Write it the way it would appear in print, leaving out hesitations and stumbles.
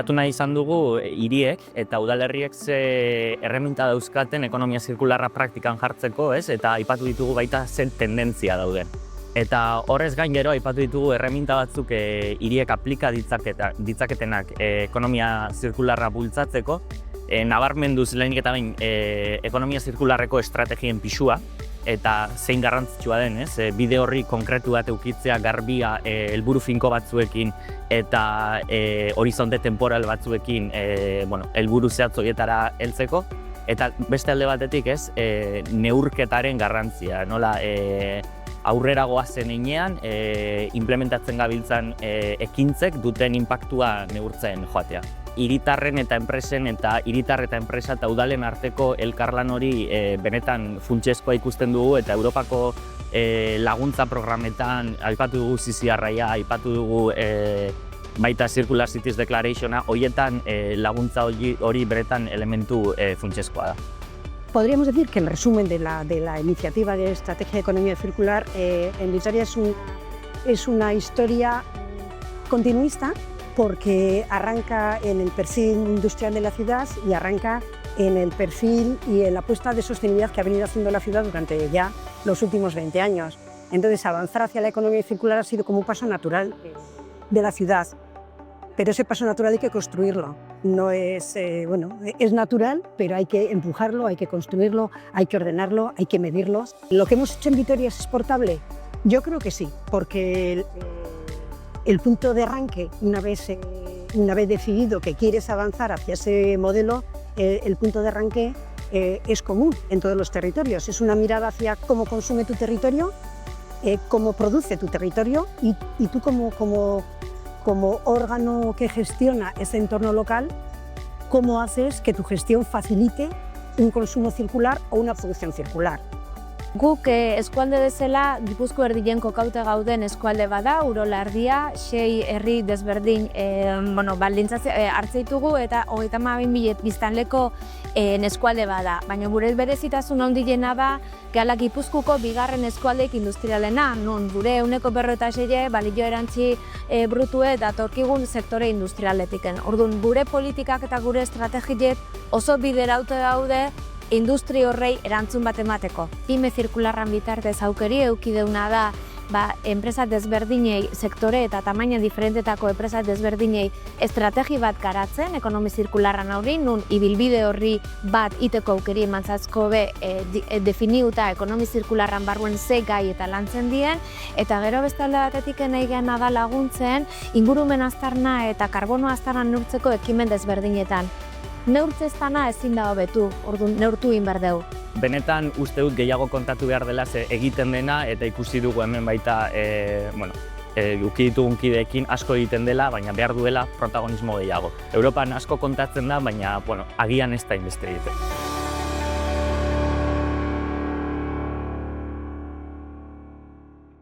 pentsatu nahi izan dugu hiriek eta udalerriek ze erreminta dauzkaten ekonomia zirkularra praktikan jartzeko, ez? Eta aipatu ditugu baita zen tendentzia dauden. Eta horrez gain gero aipatu ditugu erreminta batzuk hiriek aplika ditzaketenak ekonomia zirkularra bultzatzeko, nabarmenduz lehenik eta behin ekonomia zirkularreko estrategien pisua, eta zein garrantzitsua den, ez? Bide horri konkretu bat eukitzea garbia helburu finko batzuekin eta horizonte temporal batzuekin helburu zehatz horietara heltzeko. Eta beste alde batetik, ez? Neurketaren garrantzia, nola aurrera goazen heinean implementatzen gabiltzan ekintzek duten inpaktua neurtzen joatea. Hiritarren eta enpresen eta hiritar eta enpresa eta udalen arteko elkarlan hori benetan funtsezkoa ikusten dugu, eta Europako laguntza programetan aipatu dugu CCRia, aipatu dugu baita Circular Cities Declarationa, horietan laguntza hori benetan elementu funtsezkoa da. Podríamos decir que el resumen de la iniciativa de Estrategia de Economía Circular en Vitoria es una historia continuista, porque arranca en el perfil industrial de la ciudad y arranca en el perfil y en la apuesta de sostenibilidad que ha venido haciendo la ciudad durante ya los últimos 20 años. Entonces, avanzar hacia la economía circular ha sido como un paso natural de la ciudad, pero ese paso natural hay que construirlo. No es, es natural, pero hay que empujarlo, hay que construirlo, hay que ordenarlo, hay que medirlo. ¿Lo que hemos hecho en Vitoria es exportable? Yo creo que sí, porque el punto de arranque, una vez decidido que quieres avanzar hacia ese modelo, el punto de arranque es común en todos los territorios. Es una mirada hacia cómo consume tu territorio, cómo produce tu territorio y tú como órgano que gestiona ese entorno local, cómo haces que tu gestión facilite un consumo circular o una producción circular. Guk eskualde bezala Gipuzko erdien kokauta gauden eskualde bada, Urola erdia, 6 herri desberdin baldintzaz hartzeitugu eta 32.000 biztanleko eskualde bada. Baina gure berezitasun handiena da Gala Gipuzkoako bigarren eskualdeik industrialena, non gure 96% balio erantzi brutue datorkigun sektore industrialetiken. Orduan, gure politikak eta gure estrategiek oso biderauta daude industri horrei erantzun bat emateko. Pyme zirkularran bitartez aukeri eukideuna da enpresa desberdinei, sektore eta tamaina diferentetako enpresa desberdinei estrategi bat garatzen ekonomi zirkularran aurri, nun ibilbide horri bat iteko aukeri emantzazko definiuta ekonomi zirkularran barruen ze gai eta lantzen dien, eta gero bestalde batetik nahi gana da laguntzen ingurumen aztarna eta karbono aztarna neurtzeko ekimen desberdinetan. Neurtze ez dana ezin da hobetu, orduan neurtu egin behar dugu. Benetan uste dut gehiago kontatu behar dela ze egiten dena, eta ikusi dugu hemen baita uki ditugun kideekin asko egiten dela, baina behar duela protagonismo gehiago. Europan asko kontatzen da, baina agian ez da inbeste egiten.